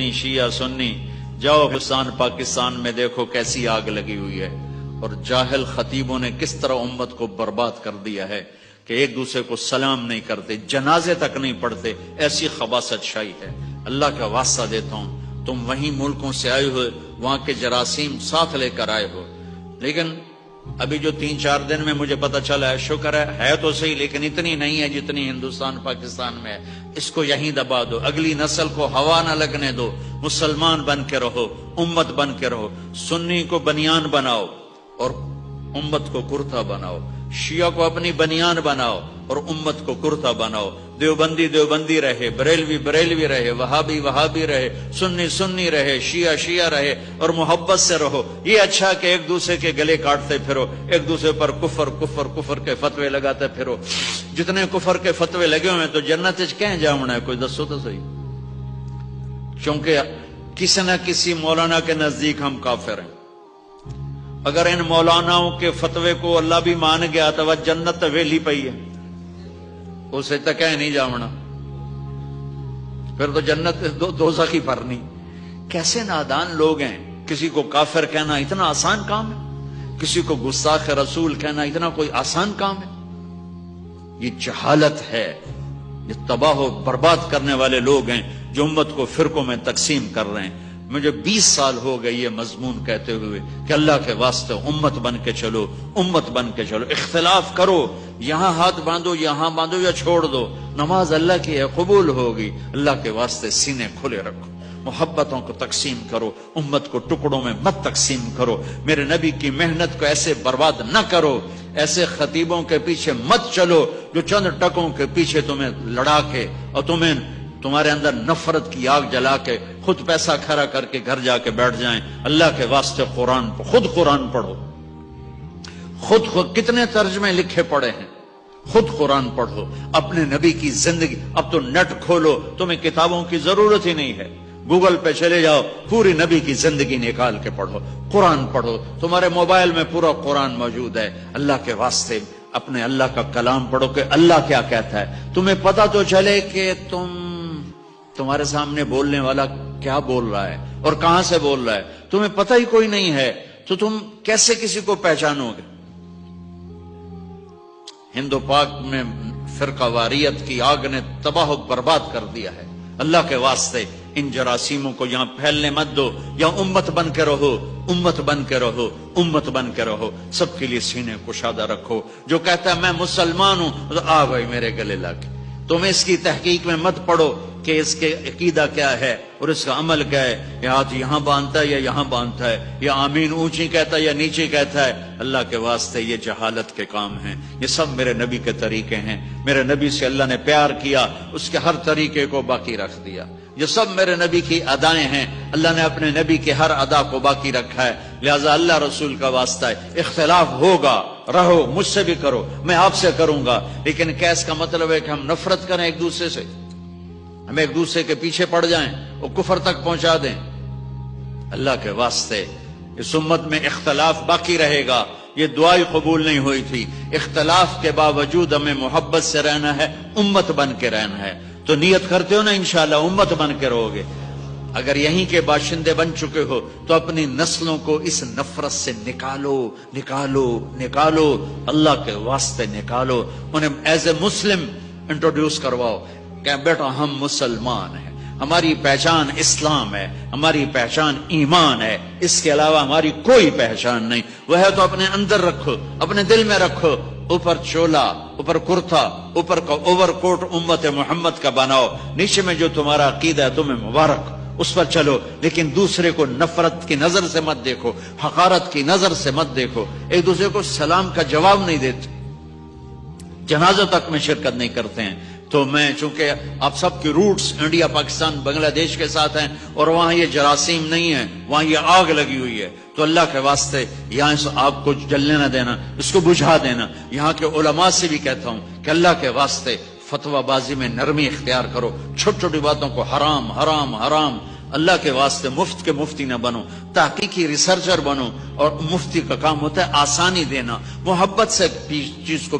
سنی شیعہ سنی، جاؤ پاکستان میں دیکھو کیسی آگ لگی ہوئی ہے، اور جاہل خطیبوں نے کس طرح امت کو برباد کر دیا ہے کہ ایک دوسرے کو سلام نہیں کرتے، جنازے تک نہیں پڑھتے، ایسی خباثت شائی ہے۔ اللہ کا واسطہ دیتا ہوں، تم وہیں ملکوں سے آئے ہو، وہاں کے جراثیم ساتھ لے کر آئے ہو، لیکن ابھی جو 3-4 دن میں مجھے پتا چلا ہے، شکر ہے تو صحیح، لیکن اتنی نہیں ہے جتنی ہندوستان پاکستان میں ہے۔ اس کو یہیں دبا دو، اگلی نسل کو ہوا نہ لگنے دو، مسلمان بن کے رہو، امت بن کے رہو، سنی کو بنیان بناؤ اور امت کو کرتا بناؤ، شیعہ کو اپنی بنیان بناؤ اور امت کو کرتا بناؤ، دیوبندی دیوبندی رہے، بریلوی بریلوی رہے، وہابی وہابی رہے، سنی سنی رہے، شیعہ شیعہ رہے، اور محبت سے رہو۔ یہ اچھا کہ ایک دوسرے کے گلے کاٹتے پھرو، ایک دوسرے پر کفر کے فتوے لگاتے پھرو۔ جتنے کفر کے فتوے لگے ہوئے تو جنت کہیں جاؤنا ہے، کوئی دسو تو صحیح، چونکہ کسی نہ کسی مولانا کے نزدیک ہم کافر ہیں۔ اگر ان مولاناؤں کے فتوے کو اللہ بھی مان گیا تو وہ جنت ویلی پئی ہے، اسے تو کہیں نہیں جاونا، پھر تو جنت دوزخی پرنی۔ کیسے نادان لوگ ہیں، کسی کو کافر کہنا اتنا آسان کام ہے، کسی کو گستاخ رسول کہنا اتنا کوئی آسان کام ہے؟ یہ جہالت ہے، یہ تباہ و برباد کرنے والے لوگ ہیں جو امت کو فرقوں میں تقسیم کر رہے ہیں۔ مجھے 20 سال ہو گئے یہ مضمون کہتے ہوئے کہ اللہ کے واسطے امت بن کے چلو، امت بن کے چلو، اختلاف کرو، یہاں ہاتھ باندھو یہاں باندھو یا چھوڑ دو، نماز اللہ کی ہے، قبول ہوگی۔ اللہ کے واسطے سینے کھلے رکھو، محبتوں کو تقسیم کرو، امت کو ٹکڑوں میں مت تقسیم کرو، میرے نبی کی محنت کو ایسے برباد نہ کرو، ایسے خطیبوں کے پیچھے مت چلو جو چند ٹکوں کے پیچھے تمہیں لڑا کے اور تمہارے اندر نفرت کی آگ جلا کے خود پیسہ کھڑا کر کے گھر جا کے بیٹھ جائیں۔ اللہ کے واسطے خود قرآن پڑھو، خود کتنے ترجمے لکھے پڑے ہیں، خود قرآن پڑھو، اپنے نبی کی زندگی۔ اب تو نیٹ کھولو، تمہیں کتابوں کی ضرورت ہی نہیں ہے، گوگل پہ چلے جاؤ، پوری نبی کی زندگی نکال کے پڑھو، قرآن پڑھو، تمہارے موبائل میں پورا قرآن موجود ہے۔ اللہ کے واسطے اپنے اللہ کا کلام پڑھو کہ اللہ کیا کہتا ہے، تمہیں پتہ تو چلے کہ تمہارے سامنے بولنے والا کیا بول رہا ہے اور کہاں سے بول رہا ہے، تمہیں پتہ ہی کوئی نہیں ہے تو تم کیسے کسی کو پہچانو گے؟ ہند و پاک میں فرقہ واریت کی آگ نے تباہ و برباد کر دیا ہے۔ اللہ کے واسطے ان جراثیموں کو یہاں پھیلنے مت دو، یہاں امت بن کے رہو، امت بن کے رہو، امت بن کے رہو، سب کے لیے سینے کشادہ رکھو۔ جو کہتا ہے میں مسلمان ہوں تو آ بھائی میرے گلے لگ، تم اس کی تحقیق میں مت پڑھو کہ اس کے عقیدہ کیا ہے اور اس کا عمل کیا ہے، یا ہاتھ یہاں باندھتا ہے یا یہاں باندھتا ہے، یا آمین اونچی کہتا ہے یا نیچے کہتا ہے۔ اللہ کے واسطے یہ جہالت کے کام ہیں، یہ سب میرے نبی کے طریقے ہیں۔ میرے نبی سے اللہ نے پیار کیا، اس کے ہر طریقے کو باقی رکھ دیا۔ یہ سب میرے نبی کی ادائیں ہیں، اللہ نے اپنے نبی کے ہر ادا کو باقی رکھا ہے۔ لہذا اللہ رسول کا واسطہ ہے، اختلاف ہوگا، رہو، مجھ سے بھی کرو، میں آپ سے کروں گا، لیکن کیا اس کا مطلب ہے کہ ہم نفرت کریں ایک دوسرے سے، ہم ایک دوسرے کے پیچھے پڑ جائیں اور کفر تک پہنچا دیں؟ اللہ کے واسطے اس امت میں اختلاف باقی رہے گا۔ یہ دعائی قبول نہیں ہوئی تھی، اختلاف کے باوجود ہمیں محبت سے رہنا ہے، امت بن کے رہنا ہے۔ تو نیت کرتے ہو نا انشاءاللہ امت بن کے رہو گے۔ اگر یہیں کے باشندے بن چکے ہو تو اپنی نسلوں کو اس نفرت سے نکالو نکالو نکالو، اللہ کے واسطے نکالو، انہیں ایز اے مسلم انٹروڈیوس کرواؤ کہ بیٹا ہم مسلمان ہیں، ہماری پہچان اسلام ہے، ہماری پہچان ایمان ہے، اس کے علاوہ ہماری کوئی پہچان نہیں۔ وہ ہے تو اپنے اندر رکھو، اپنے دل میں رکھو، اوپر چولا، اوپر کرتا، اوپر کا اوور کوٹ امت محمد کا بناؤ، نیچے میں جو تمہارا عقیدہ ہے تمہیں مبارک، اس پر چلو، لیکن دوسرے کو نفرت کی نظر سے مت دیکھو، حقارت کی نظر سے مت دیکھو، ایک دوسرے کو سلام کا جواب نہیں دیتے، جنازہ تک میں شرکت نہیں کرتے ہیں۔ تو میں چونکہ آپ سب کی روٹس انڈیا پاکستان بنگلہ دیش کے ساتھ ہیں اور وہاں یہ جراثیم نہیں ہے، وہاں یہ آگ لگی ہوئی ہے، تو اللہ کے واسطے یہاں اس آگ کو جلنے نہ دینا، اس کو بجھا دینا۔ یہاں کے علماء سے بھی کہتا ہوں کہ اللہ کے واسطے فتویٰ بازی میں نرمی اختیار کرو، چھوٹی چھوٹی باتوں کو حرام حرام حرام، اللہ کے واسطے مفت کے مفتی نہ بنو، تحقیقی ریسرچر بنو، اور مفتی کا کام ہوتا ہے آسانی دینا، محبت سے چیز کو